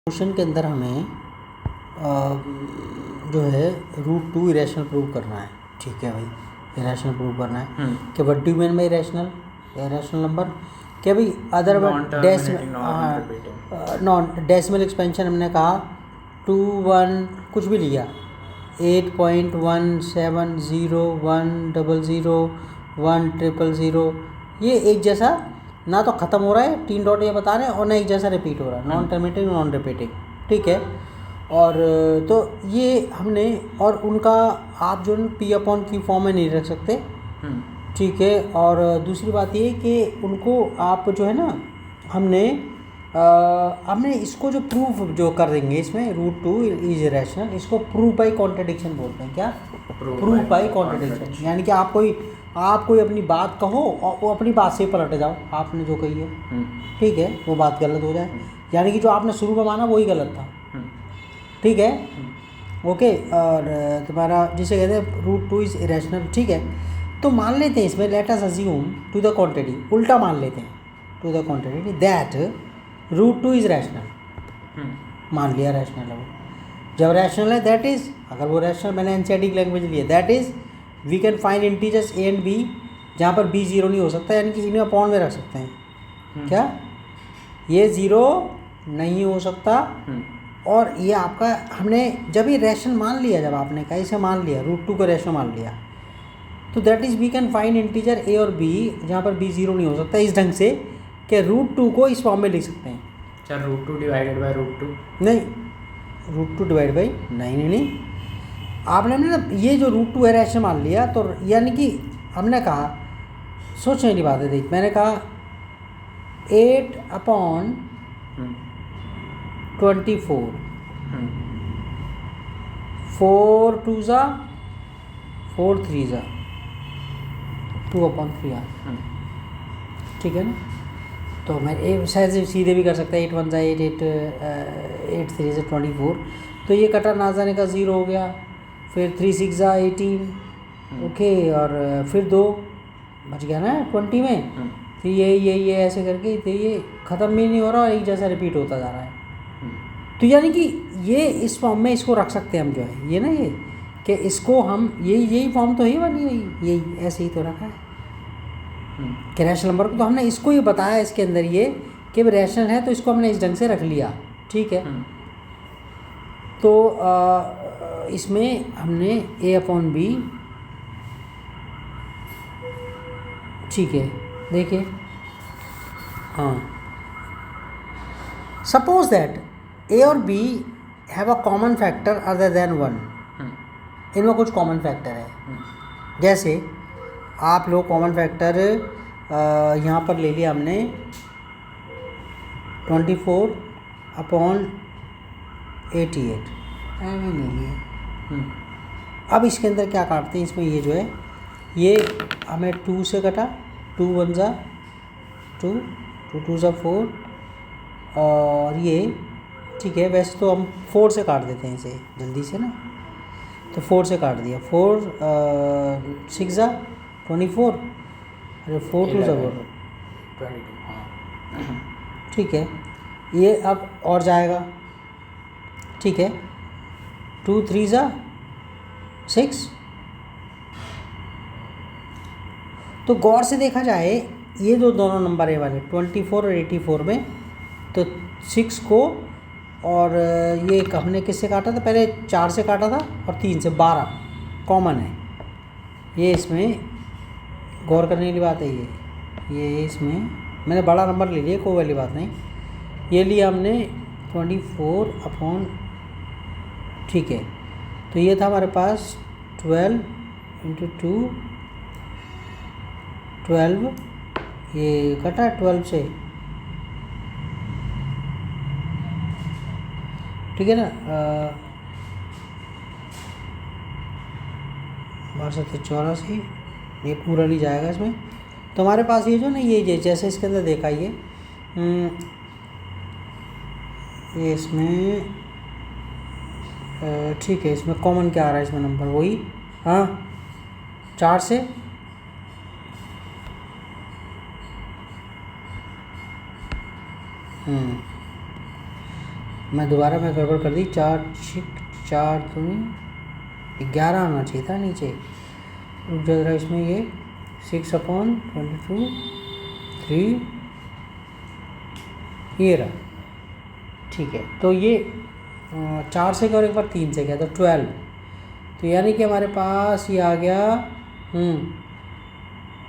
Question के अंदर हमें जो है रूट टू इरेशनल प्रूव करना है। ठीक है भाई, इरेशनल प्रूव करना है कि what do you mean by irrational number. क्या भाई अदर नॉन डेसिमल एक्सपेंशन हमने कहा 2 1 कुछ भी लिया 8.1701001000 ये एक जैसा ना तो ख़त्म हो रहा है, 3 डॉट ये बता रहे हैं, और ना एक जैसा रिपीट हो रहा है, नॉन टर्मिनेटिंग नॉन रिपीटिंग। ठीक है, और तो ये हमने और उनका आप जो पी अपॉन क्यू फॉर्म में नहीं रख सकते। ठीक है, और दूसरी बात ये कि उनको आप जो है ना हमने इसको जो प्रूफ जो कर देंगे इसमें रूट टू इज इरेशनल, इसको प्रूफ बाई कॉन्ट्रडिक्शन बोलते हैं। क्या प्रूफ बाई कॉन्ट्रडिक्शन, यानी कि आप कोई अपनी बात कहो और वो अपनी बात से पलट जाओ, आपने जो कही है ठीक है वो बात गलत हो जाए, यानी कि जो आपने शुरू में माना वही गलत था। ठीक है, ओके, और तुम्हारा जिसे कहते हैं रूट टू इज़ इरेशनल। ठीक है, तो मान लेते हैं इसमें let us assume to the contrary, उल्टा मान लेते हैं to the contrary that root two is rational. मान लिया रैशनल है वो, जब रैशनल है दैट इज़, अगर वो रैशनल मैंने एनसीईआरटी की लैंग्वेज लिया that is we can find integers A and B जहाँ पर बी ज़ीरो नहीं हो सकता, यानी कि इन्हें अपॉन में रख सकते हैं। क्या ये ज़ीरो नहीं हो सकता, और ये आपका हमने जब ये रैशनल मान लिया, जब आपने कहा इसे मान लिया रूट टू का रैशनल मान लिया, तो that is we can find integer a और बी जहाँ पर बी ज़ीरो नहीं हो सकता, इस ढंग से कि रूट टू को इस फॉर्म में लिख सकते हैं। अच्छा, root two divided by root two नहीं, रूट टू डिवाइड बाई नहीं आपने ना ये जो रूट टू है रैशनल मान लिया, तो यानी कि हमने कहा सोचने की बात है, देख मैंने कहा 8/24 4 2 ज़ा 4 3 ज़ा 2/3 ठीक है ना। तो मैं शायद सीधे भी कर सकता है 8 1 ज़ा 8 8 8 3 ज़ा 24, तो ये कटा ना जाने का 0 हो गया, फिर 3 6 ज़ा 18 ओके, और फिर 2 बच गया ना 20 में, फिर ये ऐसे करके तो ये ख़त्म भी नहीं हो रहा और एक जैसा रिपीट होता जा रहा है। तो यानी कि ये इस फॉर्म में इसको रख सकते हैं हम, जो है ये ना ये कि इसको हम यही फॉर्म तो ही बनी हुई, यही ऐसे ही तो रखा है कि रैशनल नंबर को, तो हमने इसको ये बताया इसके अंदर ये कि रैशनल है तो इसको हमने इस ढंग से रख लिया। ठीक है, तो इसमें हमने ए अपॉन बी, ठीक है देखिए, हाँ सपोज दैट ए और B have a common factor other than 1, इनमें कुछ कॉमन फैक्टर है, जैसे आप लोग कॉमन फैक्टर यहाँ पर ले लिया हमने 24/88 नहीं लिया। अब इसके अंदर क्या काटते हैं, इसमें ये जो है ये हमें 2 से कटा, 2 1 ज़ा 2 2 2 ज़ा 4, और ये ठीक है, वैसे तो हम 4 से काट देते हैं इसे जल्दी से ना, तो 4 से काट दिया, 4 6 ज़ा 24, अरे 4 2 ज़ा 4 22, ठीक है, ये अब और जाएगा। ठीक है, 2 3 ज़ा 6, तो गौर से देखा जाए ये जो दोनों नंबर है वाले 24 और 84 में, तो 6 को और ये हमने किससे काटा था, पहले 4 से काटा था और 3 से, 12 कॉमन है, ये इसमें गौर करने वाली बात है। ये इसमें मैंने बड़ा नंबर ले लिया, कोई वाली बात नहीं, ये लिया हमने 24/, ठीक है, तो ये था हमारे पास 12 × 2 12, ये कटा 12 से, ठीक है ना, 84, ये पूरा नहीं जाएगा इसमें, तो हमारे पास ये जो ना ये जैसे इसके अंदर देखा ये इसमें ठीक है, इसमें कॉमन क्या आ रहा है इसमें नंबर, वही हाँ 4 से, मैं गड़बड़ कर दी, 4 4 दूनी 11 आना चाहिए था नीचे। रुक जा जरा, इसमें ये 6/22 3 ये रहा, ठीक है। तो ये 4 से गया और एक बार 3 से गया तो 12, तो यानी कि हमारे पास ये आ गया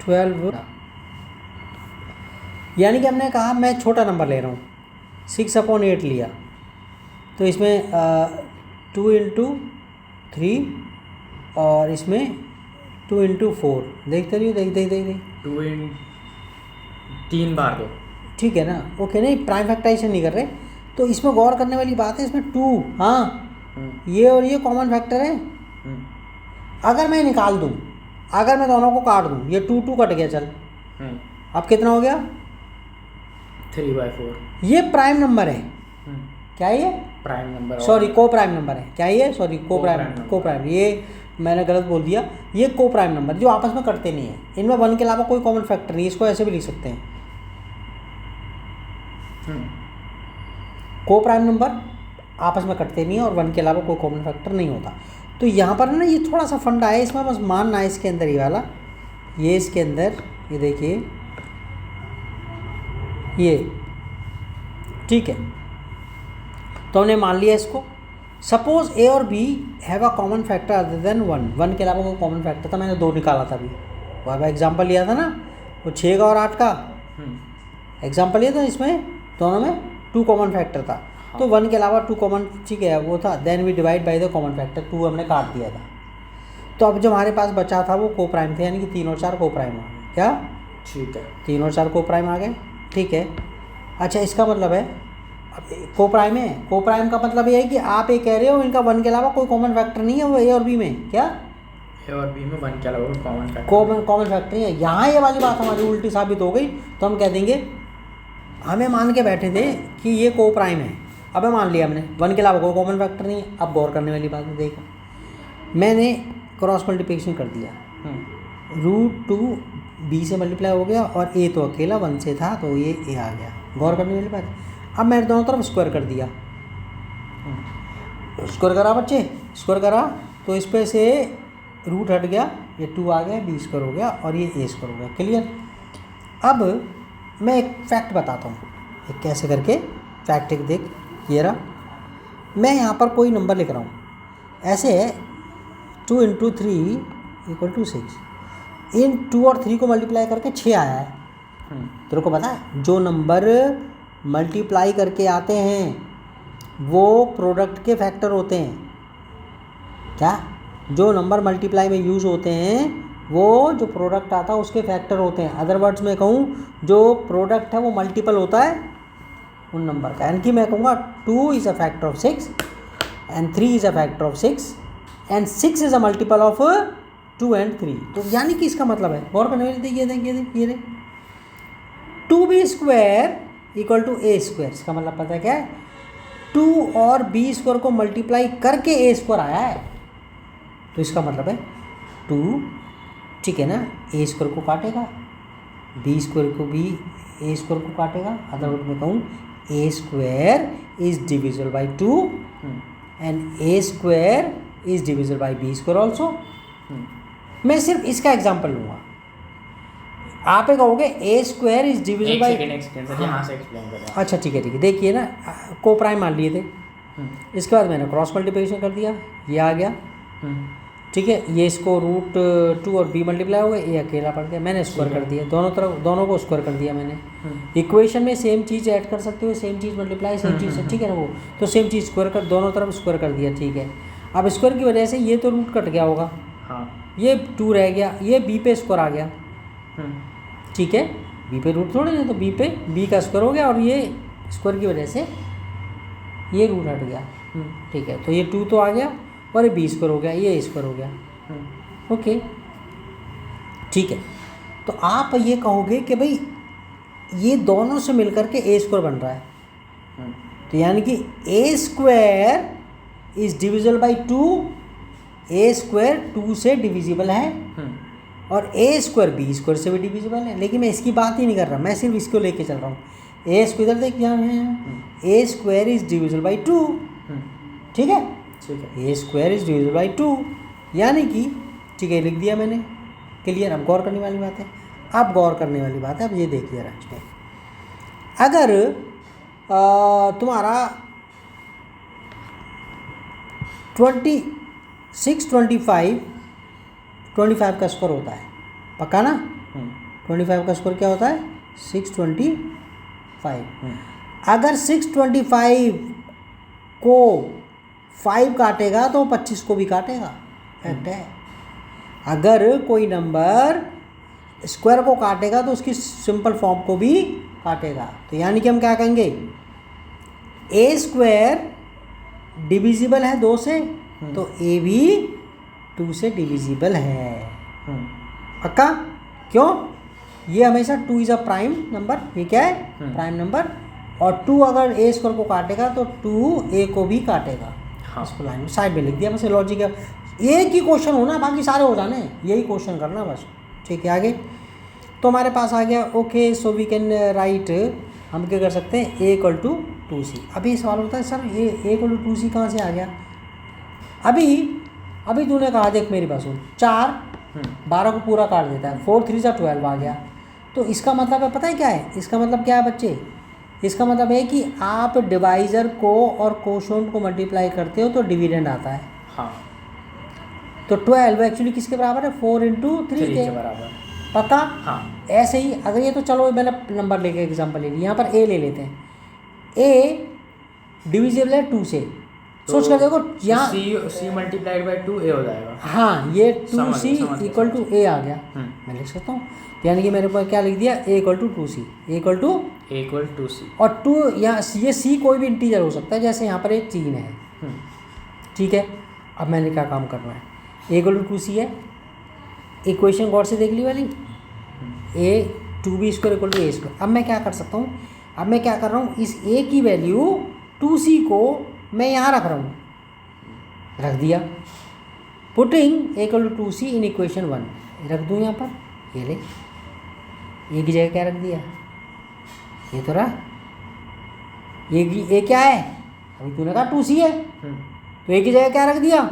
12। यानी कि हमने कहा मैं छोटा नंबर ले रहा हूँ, 6/8 लिया, तो इसमें 2 × 3 और इसमें 2 × 4, देखते रहिए, देख 2 इन 3 बार दो, ठीक है ना। ओके, नहीं प्राइम फैक्टराइजेशन नहीं कर रहे, तो इसमें गौर करने वाली बात है, इसमें 2, हाँ ये और ये कॉमन फैक्टर है। अगर मैं निकाल दूँ, अगर मैं दोनों को काट दूँ, ये 2 कट गया, चल अब कितना हो गया 3/4। ये प्राइम नंबर है, क्या ये प्राइम नंबर, सॉरी को प्राइम नंबर है, क्या ये सॉरी को प्राइम, ये मैंने गलत बोल दिया, ये को प्राइम नंबर जो आपस में कटते नहीं है, इनमें 1 के अलावा कोई कॉमन फैक्टर नहीं, इसको ऐसे भी लिख सकते हैं। को प्राइम नंबर आपस में कटते नहीं है और 1 के अलावा कोई कॉमन फैक्टर नहीं होता। तो यहाँ पर ना ये थोड़ा सा फंडा है, इसमें बस मानना है इसके अंदर ये वाला, ये इसके अंदर ये देखिए ये, ठीक है। तो हमने मान लिया इसको। सपोज ए और B have a common factor other than 1 के अलावा कोई कॉमन फैक्टर था, मैंने 2 निकाला था अभी, वो एग्जाम्पल लिया था ना, वो 6 का और 8 का एग्जाम्पल लिया था, इसमें दोनों में 2 कॉमन फैक्टर था, तो 1 के अलावा 2 कॉमन, ठीक है वो था। Then we divide by the common factor, 2 हमने काट दिया था। तो अब जो हमारे पास बचा था वो को प्राइम थे, यानी कि 3 और 4 को प्राइम आ गए, क्या ठीक है 3 और 4 को प्राइम आ गए, ठीक है। अच्छा, इसका मतलब है को प्राइम है, को प्राइम का मतलब ये है कि आप ये कह रहे हो इनका 1 के अलावा कोई कॉमन फैक्टर नहीं है, वो ए और बी में, क्या ए और बी में 1 के अलावा कॉमन फैक्टर नहीं है। यहाँ ये वाली बात हमारी उल्टी साबित हो गई, तो हम कह देंगे हमें मान के बैठे थे कि ये को प्राइम है, अबे मान लिया हमने 1 के अलावा कोई कॉमन फैक्टर नहीं है। अब गौर करने वाली बात है, देखो मैंने क्रॉस मल्टीप्लिकेशन कर दिया, √2 बी से मल्टीप्लाई हो गया और ए तो अकेला 1 से था, तो ये ए आ गया। गौर करने वाली बात है। अब मैंने दोनों तरफ स्क्वायर कर दिया, स्क्वायर करा बच्चे, स्क्वायर करा तो इस पे से रूट हट गया, ये 2 आ गया, बी स्क्वायर हो गया और ये ए स्क्वायर हो गया, क्लियर। अब मैं एक फैक्ट बताता हूँ, एक कैसे करके फैक्ट, एक देख ये रहा, मैं यहाँ पर कोई नंबर लिख रहा हूँ, ऐसे है 2 × 3 = 6, इन 2 और 3 को मल्टीप्लाई करके 6 आया है। तेरे को पता है जो नंबर मल्टीप्लाई करके आते हैं वो प्रोडक्ट के फैक्टर होते हैं, क्या जो नंबर मल्टीप्लाई में यूज़ होते हैं वो जो प्रोडक्ट आता है उसके फैक्टर होते हैं। अदर वर्ड्स में कहूँ, जो प्रोडक्ट है वो मल्टीपल होता है उन नंबर का, यानी कि मैं कहूँगा 2 is a factor of 6 and 3 is a factor of 6 and 6 is a multiple of 2 and 3। तो यानी कि इसका मतलब है, गौर करने वाली ये 2b² = a², इसका मतलब पता है क्या है, 2 और b² को मल्टीप्लाई करके a² आया है, तो इसका मतलब है 2, ठीक है ना, a² को काटेगा, b² को भी a² को काटेगा। अदर वर्ड में कहूँ a² is divisible by 2 and a² is divisible by b² also. मैं सिर्फ इसका एग्जाम्पल लूँगा, आप ये कहोगे a² इज डिविजिबल बाई, यहाँ से एक्सप्लेन करें। अच्छा ठीक है, देखिए ना, को प्राइम मान लिए थे, इसके बाद मैंने क्रॉस मल्टीप्लिकेशन कर दिया, ये आ गया, ठीक है, ये इसको √2 और b मल्टीप्लाई हो गए, ये अकेला पड़ गया, मैंने स्क्वायर कर दिया, दोनों को स्क्वायर कर दिया मैंने। इक्वेशन में सेम चीज़ ऐड कर सकते हो, सेम चीज़ मल्टीप्लाई, सेम चीज़, ठीक है ना, वो तो सेम चीज़ स्क्वायर कर, दोनों तरफ स्क्वायर कर दिया, ठीक है। अब स्क्वायर की वजह से ये तो रूट कट गया होगा, ये 2 रह गया, ये b पे स्क्वायर आ गया, ठीक है, b पे रूट थोड़े नहीं, तो b पे b का स्क्वायर हो गया और ये स्क्वायर की वजह से ये रूट हट गया, ठीक है। तो ये 2 तो आ गया और ये b² हो गया, ये a² हो गया, ओके, ठीक है। तो आप ये कहोगे कि भाई ये दोनों से मिलकर के a² बन रहा है, तो यानी कि a² is divisible by 2, a² 2 से डिविजिबल है और a² b² से भी डिविजिबल है, लेकिन मैं इसकी बात ही नहीं कर रहा, मैं सिर्फ इसको लेके चल रहा हूँ। ए स्क्वायर इधर देख यहाँ है, ए स्क्वायर इज डिविजिबल बाई 2, ठीक है, ठीक है। ए स्क्वायर इज डिविजिबल बाई 2, यानी कि ठीक है लिख दिया मैंने, क्लियर। अब गौर करने वाली बात है, अब गौर करने वाली बात है, अब ये देखिए जरा इसमें, अगर तुम्हारा 25 का स्कोर होता है, पक्का ना? 25 का स्कोर क्या होता है? 625। अगर 625 को 5 काटेगा तो 25 को भी काटेगा, फैक्ट है। अगर कोई नंबर स्क्वायर को काटेगा तो उसकी सिंपल फॉर्म को भी काटेगा। तो यानी कि हम क्या कहेंगे, ए स्क्वायर डिविजिबल है 2 से, तो ए भी 2 से डिविजिबल है, पक्का? क्यों? ये हमेशा 2 इज़ अ प्राइम नंबर, ये क्या है? Prime number. और 2 अगर ए स्क्वायर को काटेगा तो 2 ए को भी काटेगा। हाँ। इसको लाइन में साइड में लिख दिया, बस लॉजिक है, एक ही क्वेश्चन होना, बाकी सारे हो जाने, यही क्वेश्चन करना बस, ठीक है। आगे तो हमारे पास आ गया, okay so we can write, हम क्या कर सकते हैं, ए इक्वल टू 2c। अभी सवाल होता है सर ये ए इक्वल टू 2c कहाँ से आ गया? अभी तूने कहा, देख मेरी बात सुन, 4 12 को पूरा काट देता है, 4 3 12 आ गया। तो इसका मतलब है, पता है क्या है इसका मतलब? क्या है बच्चे? इसका मतलब है कि आप डिवाइजर को और कोशोंट को मल्टीप्लाई करते हो तो डिविडेंड आता है। हाँ। तो 12 एक्चुअली किसके बराबर है? 4 इंटू 3 के बराबर, पता? हाँ। ऐसे ही अगर ये, तो चलो मैंने नंबर लेके एग्जांपल ले लिया, यहाँ पर ए ले लेते हैं, ए डिविजिबल है 2 से, सोच कर देखो यहाँ सी मल्टीप्लाइड बाई 2 ए हो जाएगा। हाँ, ये 2c समझ इक्वल टू ए आ गया, मैं लिख सकता हूँ। यानी कि मेरे पास क्या लिख दिया, a equal to 2c, a equal to c, और 2 यहाँ ये c कोई भी इंटीजर हो सकता है, जैसे यहाँ पर एक 3 है, ठीक है। अब मैंने क्या काम करना है, ए इक्वल टू 2c है, इक्वेशन गौर से देख ली वाली, a 2b square equal to a square. अब मैं क्या कर सकता हूँ, अब मैं क्या कर रहा हूँ, इस a की वैल्यू 2c को मैं यहाँ रख रहा हूँ, रख दिया, putting a equal to 2c in equation 1, रख दूँ यहाँ पर, ये ले, ए की जगह क्या रख दिया, ये तो रहा, ये क्या है, अभी तूने कहा 2c है, तो ए की जगह क्या रख दिया,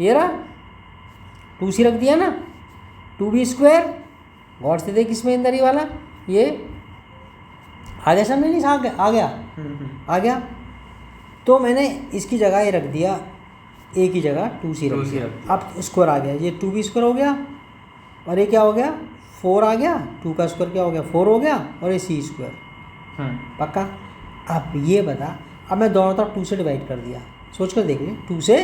ये रहा 2c रख दिया ना, 2b स्क्वायर, गौर से देख इसमें अंदर ही वाला, ये आ गया समझ? नहीं आ गया। तो मैंने इसकी जगह ये रख दिया, ए की जगह 2c रख दिया, अब स्क्वायर आ गया, ये 2b स्क्वायर हो गया, और ये क्या हो गया, 4 आ गया, 2 का स्क्वायर क्या हो गया, 4 हो गया, और ये c स्क्वायर, पक्का? अब ये बता, अब मैं दोनों तरफ 2 से डिवाइड कर दिया, सोच कर देख ले, 2 से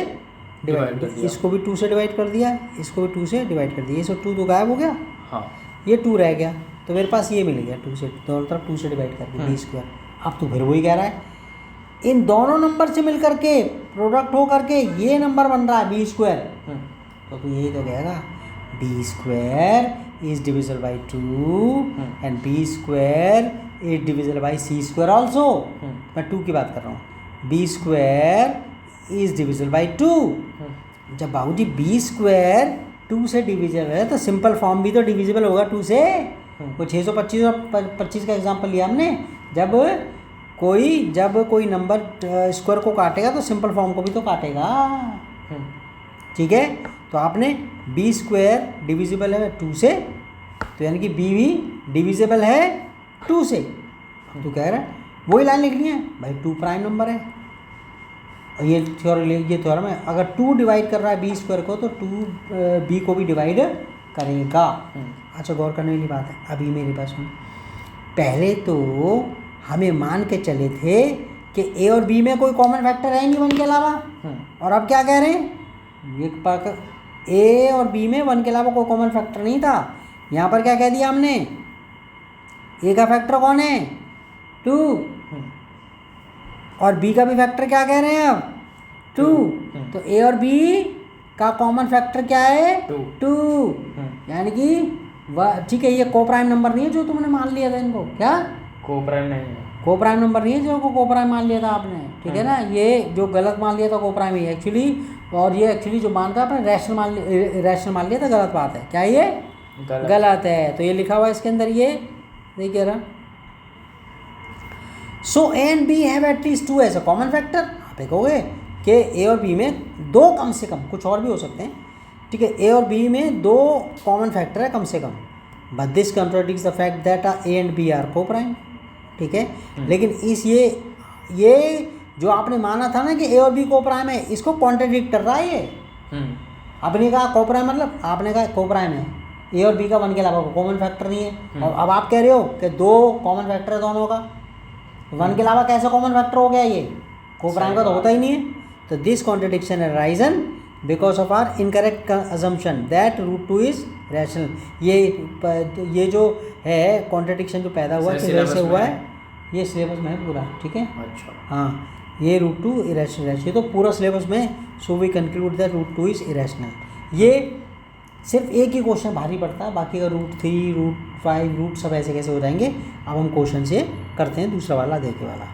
डिवाइड कर दिया, इसको भी 2 से डिवाइड कर दिया, इसको भी 2 से डिवाइड कर दिया, ये सब 2 तो गायब हो गया, हाँ। ये 2 रह गया, तो मेरे पास ये मिल गया 2 से, दोनों तरफ 2 से डिवाइड कर दिया, b स्क्वायर। अब तो फिर वही कह रहा है, इन दोनों नंबर से मिल करके प्रोडक्ट हो करके ये नंबर बन रहा है b स्क्वायर, तो तू यही तो कहेगा, b square is divisible by 2 and b square is divisible by c square also. मैं 2 की बात कर रहा हूँ, b square is divisible by 2। जब बाबूजी b स्क्वायर 2 से डिविजिबल है तो सिंपल फॉर्म भी तो डिविजिबल होगा 2 से। वो 625 और 25 का एग्जाम्पल लिया हमने, जब कोई नंबर स्क्वायर को काटेगा तो सिंपल फॉर्म को भी तो काटेगा, ठीक है। तो आपने b स्क्वायर डिविजिबल है 2 से, तो यानी कि b भी डिविजिबल है 2 से। तो कह रहा है वही लाइन लिखनी है भाई, 2 प्राइम नंबर है, और ये थ्योरम है, अगर 2 डिवाइड कर रहा है b स्क्वायर को तो 2 b को भी डिवाइड करेगा। अच्छा, गौर करने वाली बात है, अभी मेरे पास सुन, पहले तो हमें मान के चले थे कि a और b में कोई कॉमन फैक्टर है नहीं 1 के अलावा, और अब क्या कह रहे हैं, a और b में 1 के अलावा कोई कॉमन फैक्टर नहीं था। यहाँ पर क्या कह दिया हमने, a का फैक्टर कौन है, 2, और b का भी फैक्टर क्या कह रहे हैं अब, 2। तो a और b का कॉमन फैक्टर क्या है, 2, यानी कि ठीक है, ये को प्राइम नंबर नहीं है जो तुमने मान लिया था इनको, क्या को प्राइम नहीं है, को प्राइम नंबर नहीं है जो को प्राइम मान लिया था आपने, ठीक है ना। ये जो गलत मान लिया था को प्राइम ही एक्चुअली, और ये एक्चुअली जो मान था आपने रैशनल मान लिया था, गलत बात है, क्या ये गलत है। तो ये लिखा हुआ है इसके अंदर, ये देखिए रहा, so a and b have at least two as a common factor. आप कहोगे कि ए और बी में दो कम से कम, कुछ और भी हो सकते हैं, ठीक है, ए और बी में दो कॉमन फैक्टर है कम से कम, but this contradicts the fact that a and b are coprime, ठीक है। लेकिन इस ये जो आपने माना था ना कि ए और बी को प्राइम है, इसको कॉन्ट्राडिक्ट कर रहा है ये। आपने कहा को प्राइम मतलब आपने कहा को प्राइम है, ए और बी का वन के अलावा कॉमन फैक्टर नहीं है, और अब आप कह रहे हो कि दो कॉमन फैक्टर है दोनों का, वन के अलावा कैसे कॉमन फैक्टर हो गया ये, को प्राइम का तो होता ही नहीं है। तो दिस कॉन्ट्रडिक्शन है risen because of our incorrect assumption that root 2 is rational. ये जो है कॉन्ट्रडिक्शन जो पैदा हुआ किस वजह से हुआ है, ये सिलेबस में है पूरा, ठीक है। अच्छा, हाँ, ये रूट 2 इरेशनल है, ये तो पूरा सिलेबस में। So we conclude that root 2 is irrational. ये सिर्फ एक ही क्वेश्चन भारी पड़ता है, बाकी का रूट 3 रूट 5 रूट सब ऐसे कैसे हो जाएंगे। अब हम क्वेश्चन से करते हैं दूसरा वाला, देखे वाला।